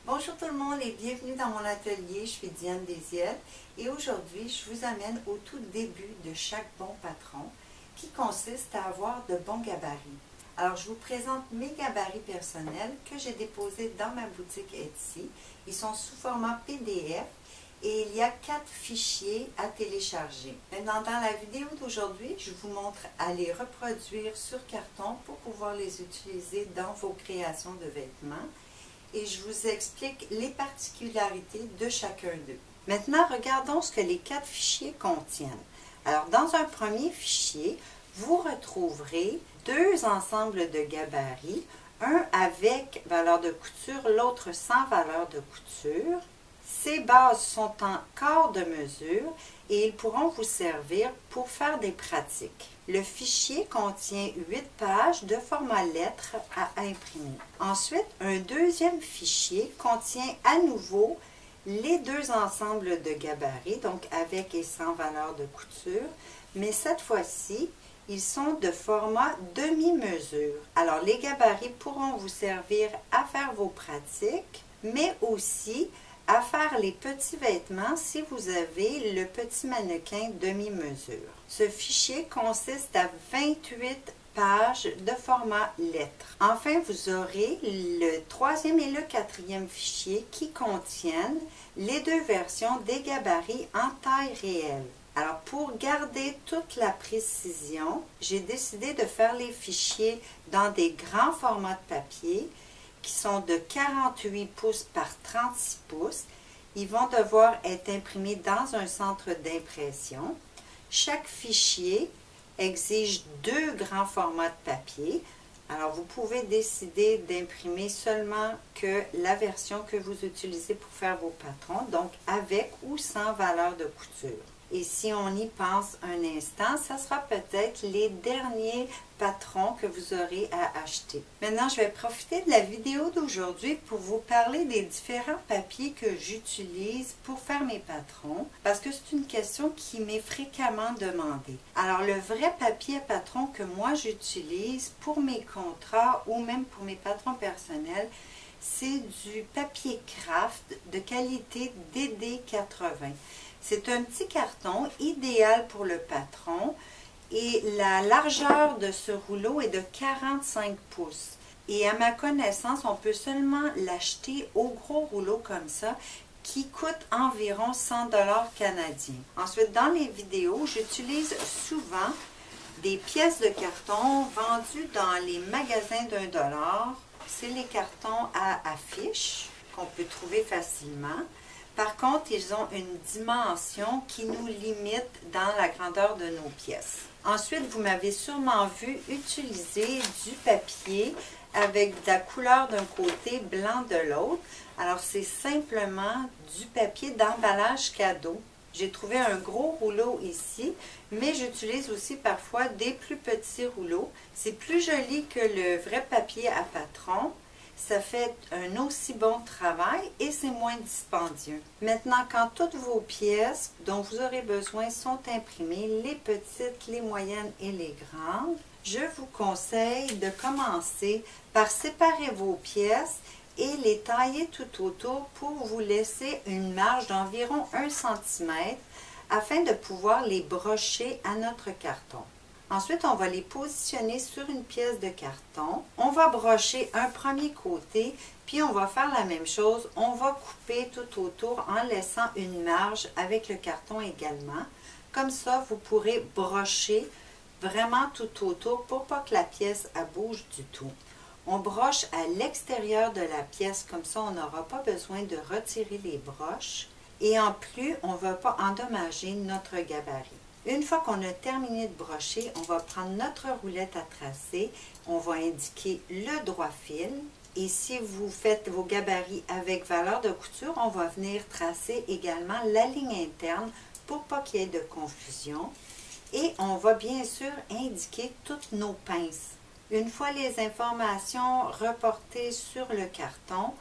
Bonjour tout le monde et bienvenue dans mon atelier. Je suis Diane Desiel et aujourd'hui je vous amène au tout début de chaque bon patron qui consiste à avoir de bons gabarits. Alors je vous présente mes gabarits personnels que j'ai déposés dans ma boutique Etsy. Ils sont sous format PDF et il y a 4 fichiers à télécharger. Maintenant dans la vidéo d'aujourd'hui, je vous montre à les reproduire sur carton pour pouvoir les utiliser dans vos créations de vêtements. Et je vous explique les particularités de chacun d'eux. Maintenant, regardons ce que les 4 fichiers contiennent. Alors, dans un premier fichier, vous retrouverez 2 ensembles de gabarits, un avec valeur de couture, l'autre sans valeur de couture. Ces bases sont en quart de mesure et ils pourront vous servir pour faire des pratiques. Le fichier contient 8 pages de format lettres à imprimer. Ensuite, un deuxième fichier contient à nouveau les 2 ensembles de gabarits, donc avec et sans valeur de couture, mais cette fois-ci, ils sont de format demi-mesure. Alors, les gabarits pourront vous servir à faire vos pratiques, mais aussi à faire les petits vêtements si vous avez le petit mannequin demi-mesure. Ce fichier consiste à 28 pages de format lettres. Enfin, vous aurez le 3e et le 4e fichier qui contiennent les 2 versions des gabarits en taille réelle. Alors, pour garder toute la précision, j'ai décidé de faire les fichiers dans des grands formats de papier qui sont de 48 pouces par 36 pouces. Ils vont devoir être imprimés dans un centre d'impression. Chaque fichier exige 2 grands formats de papier. Alors, vous pouvez décider d'imprimer seulement que la version que vous utilisez pour faire vos patrons, donc avec ou sans valeur de couture. Et si on y pense un instant, ça sera peut-être les derniers patrons que vous aurez à acheter. Maintenant, je vais profiter de la vidéo d'aujourd'hui pour vous parler des différents papiers que j'utilise pour faire mes patrons, parce que c'est une question qui m'est fréquemment demandée. Alors, le vrai papier à patron que moi j'utilise pour mes contrats ou même pour mes patrons personnels, c'est du papier craft de qualité DD80. C'est un petit carton idéal pour le patron et la largeur de ce rouleau est de 45 pouces. Et à ma connaissance, on peut seulement l'acheter au gros rouleau comme ça qui coûte environ 100 $ canadiens. Ensuite, dans les vidéos, j'utilise souvent des pièces de carton vendues dans les magasins d'1 $. C'est les cartons à affiches qu'on peut trouver facilement. Par contre, ils ont une dimension qui nous limite dans la grandeur de nos pièces. Ensuite, vous m'avez sûrement vu utiliser du papier avec de la couleur d'un côté, blanc de l'autre. Alors, c'est simplement du papier d'emballage cadeau. J'ai trouvé un gros rouleau ici, mais j'utilise aussi parfois des plus petits rouleaux. C'est plus joli que le vrai papier à patron. Ça fait un aussi bon travail et c'est moins dispendieux. Maintenant, quand toutes vos pièces dont vous aurez besoin sont imprimées, les petites, les moyennes et les grandes, je vous conseille de commencer par séparer vos pièces et les tailler tout autour pour vous laisser une marge d'environ 1 cm afin de pouvoir les brocher à notre carton. Ensuite, on va les positionner sur une pièce de carton. On va brocher un premier côté, puis on va faire la même chose. On va couper tout autour en laissant une marge avec le carton également. Comme ça, vous pourrez brocher vraiment tout autour pour pas que la pièce bouge du tout. On broche à l'extérieur de la pièce, comme ça on n'aura pas besoin de retirer les broches. Et en plus, on ne va pas endommager notre gabarit. Une fois qu'on a terminé de brocher, on va prendre notre roulette à tracer. On va indiquer le droit fil. Et si vous faites vos gabarits avec valeur de couture, on va venir tracer également la ligne interne pour pas qu'il y ait de confusion. Et on va bien sûr indiquer toutes nos pinces. Une fois les informations reportées sur le carton,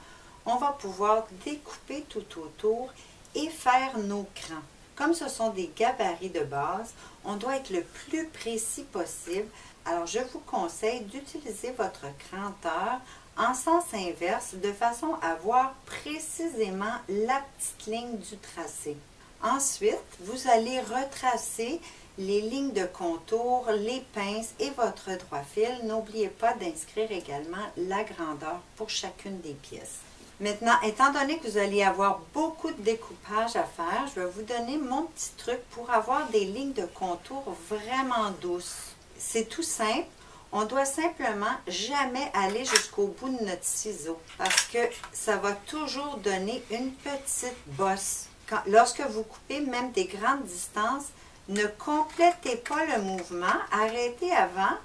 on va pouvoir découper tout autour et faire nos crans. Comme ce sont des gabarits de base, on doit être le plus précis possible. Alors, je vous conseille d'utiliser votre cranteur en sens inverse de façon à voir précisément la petite ligne du tracé. Ensuite, vous allez retracer les lignes de contour, les pinces et votre droit fil. N'oubliez pas d'inscrire également la grandeur pour chacune des pièces. Maintenant, étant donné que vous allez avoir beaucoup de découpage à faire, je vais vous donner mon petit truc pour avoir des lignes de contour vraiment douces. C'est tout simple. On doit simplement jamais aller jusqu'au bout de notre ciseau parce que ça va toujours donner une petite bosse. Lorsque vous coupez même des grandes distances, ne complétez pas le mouvement, arrêtez avant,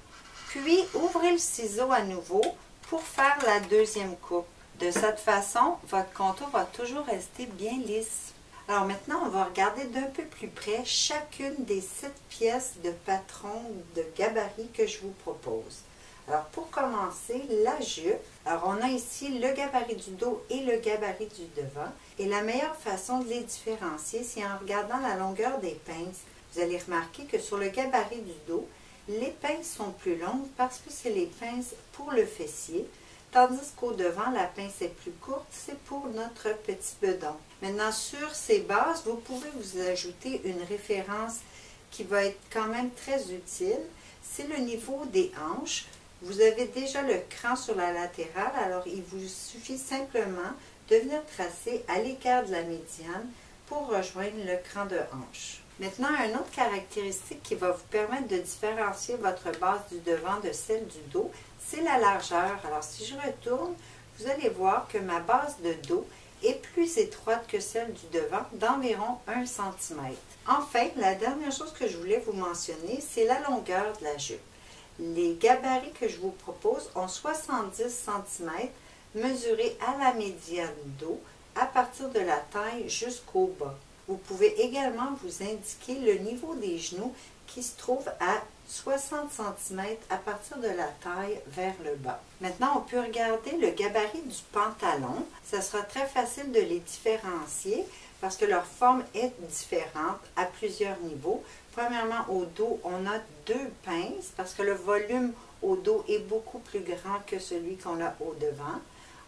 puis ouvrez le ciseau à nouveau pour faire la deuxième coupe. De cette façon, votre contour va toujours rester bien lisse. Alors maintenant, on va regarder d'un peu plus près chacune des 7 pièces de patron de gabarit que je vous propose. Alors pour commencer, la jupe. Alors on a ici le gabarit du dos et le gabarit du devant. Et la meilleure façon de les différencier, c'est en regardant la longueur des pinces. Vous allez remarquer que sur le gabarit du dos, les pinces sont plus longues parce que c'est les pinces pour le fessier. Tandis qu'au devant, la pince est plus courte, c'est pour notre petit bedon. Maintenant, sur ces bases, vous pouvez vous ajouter une référence qui va être quand même très utile. C'est le niveau des hanches. Vous avez déjà le cran sur la latérale, alors il vous suffit simplement de venir tracer à l'écart de la médiane pour rejoindre le cran de hanche. Maintenant, une autre caractéristique qui va vous permettre de différencier votre base du devant de celle du dos, c'est la largeur. Alors, si je retourne, vous allez voir que ma base de dos est plus étroite que celle du devant d'environ 1 cm. Enfin, la dernière chose que je voulais vous mentionner, c'est la longueur de la jupe. Les gabarits que je vous propose ont 70 cm mesurés à la médiane dos à partir de la taille jusqu'au bas. Vous pouvez également vous indiquer le niveau des genoux qui se trouve à 60 cm à partir de la taille vers le bas. Maintenant, on peut regarder le gabarit du pantalon. Ça sera très facile de les différencier parce que leur forme est différente à plusieurs niveaux. Premièrement, au dos, on a 2 pinces parce que le volume au dos est beaucoup plus grand que celui qu'on a au devant.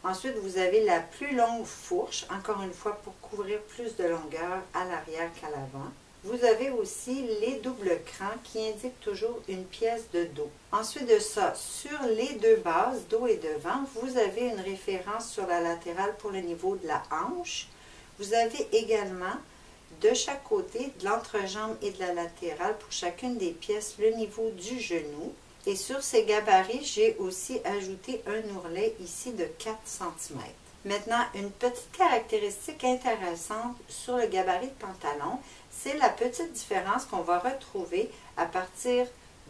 Ensuite, vous avez la plus longue fourche, encore une fois pour couvrir plus de longueur à l'arrière qu'à l'avant. Vous avez aussi les doubles crans qui indiquent toujours une pièce de dos. Ensuite de ça, sur les 2 bases, dos et devant, vous avez une référence sur la latérale pour le niveau de la hanche. Vous avez également de chaque côté de l'entrejambe et de la latérale pour chacune des pièces le niveau du genou. Et sur ces gabarits, j'ai aussi ajouté un ourlet ici de 4 cm. Maintenant, une petite caractéristique intéressante sur le gabarit de pantalon, c'est la petite différence qu'on va retrouver à partir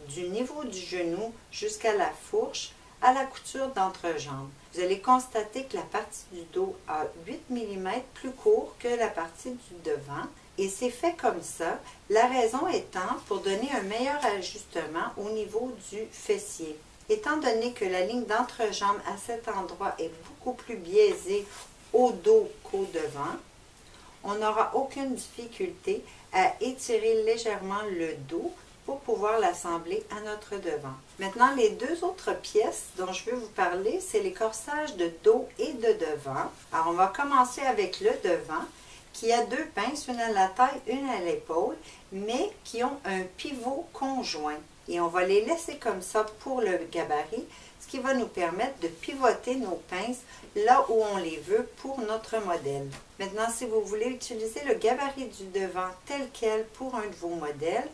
du niveau du genou jusqu'à la fourche à la couture d'entrejambe. Vous allez constater que la partie du dos a 8 mm plus court que la partie du devant. Et c'est fait comme ça, la raison étant pour donner un meilleur ajustement au niveau du fessier. Étant donné que la ligne d'entrejambe à cet endroit est beaucoup plus biaisée au dos qu'au devant, on n'aura aucune difficulté à étirer légèrement le dos pour pouvoir l'assembler à notre devant. Maintenant, les 2 autres pièces dont je veux vous parler, c'est les corsages de dos et de devant. Alors, on va commencer avec le devant, qui a 2 pinces, une à la taille, une à l'épaule, mais qui ont un pivot conjoint. Et on va les laisser comme ça pour le gabarit, ce qui va nous permettre de pivoter nos pinces là où on les veut pour notre modèle. Maintenant, si vous voulez utiliser le gabarit du devant tel quel pour un de vos modèles,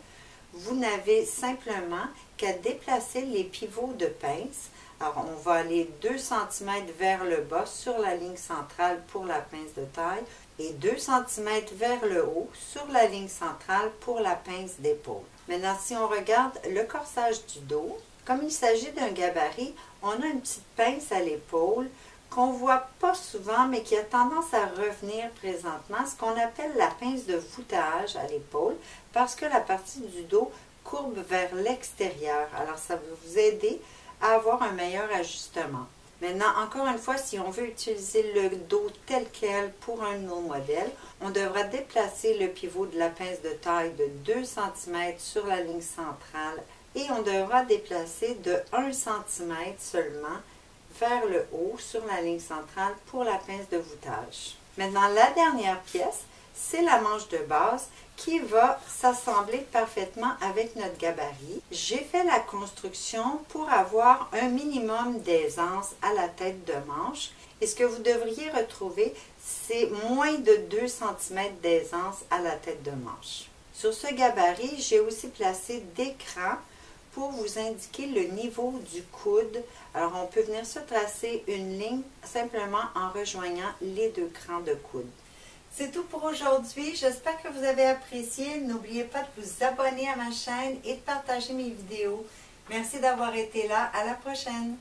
vous n'avez simplement qu'à déplacer les pivots de pince. Alors, on va aller 2 cm vers le bas sur la ligne centrale pour la pince de taille et 2 cm vers le haut sur la ligne centrale pour la pince d'épaule. Maintenant, si on regarde le corsage du dos, comme il s'agit d'un gabarit, on a une petite pince à l'épaule qu'on ne voit pas souvent, mais qui a tendance à revenir présentement, ce qu'on appelle la pince de voûtage à l'épaule, parce que la partie du dos courbe vers l'extérieur. Alors, ça va vous aider à avoir un meilleur ajustement. Maintenant, encore une fois, si on veut utiliser le dos tel quel pour un de nos modèles, on devra déplacer le pivot de la pince de taille de 2 cm sur la ligne centrale et on devra déplacer de 1 cm seulement vers le haut sur la ligne centrale pour la pince de voûtage. Maintenant, la dernière pièce, c'est la manche de base qui va s'assembler parfaitement avec notre gabarit. J'ai fait la construction pour avoir un minimum d'aisance à la tête de manche. Et ce que vous devriez retrouver, c'est moins de 2 cm d'aisance à la tête de manche. Sur ce gabarit, j'ai aussi placé des crans pour vous indiquer le niveau du coude. Alors, on peut venir se tracer une ligne simplement en rejoignant les 2 crans de coude. C'est tout pour aujourd'hui. J'espère que vous avez apprécié. N'oubliez pas de vous abonner à ma chaîne et de partager mes vidéos. Merci d'avoir été là. À la prochaine!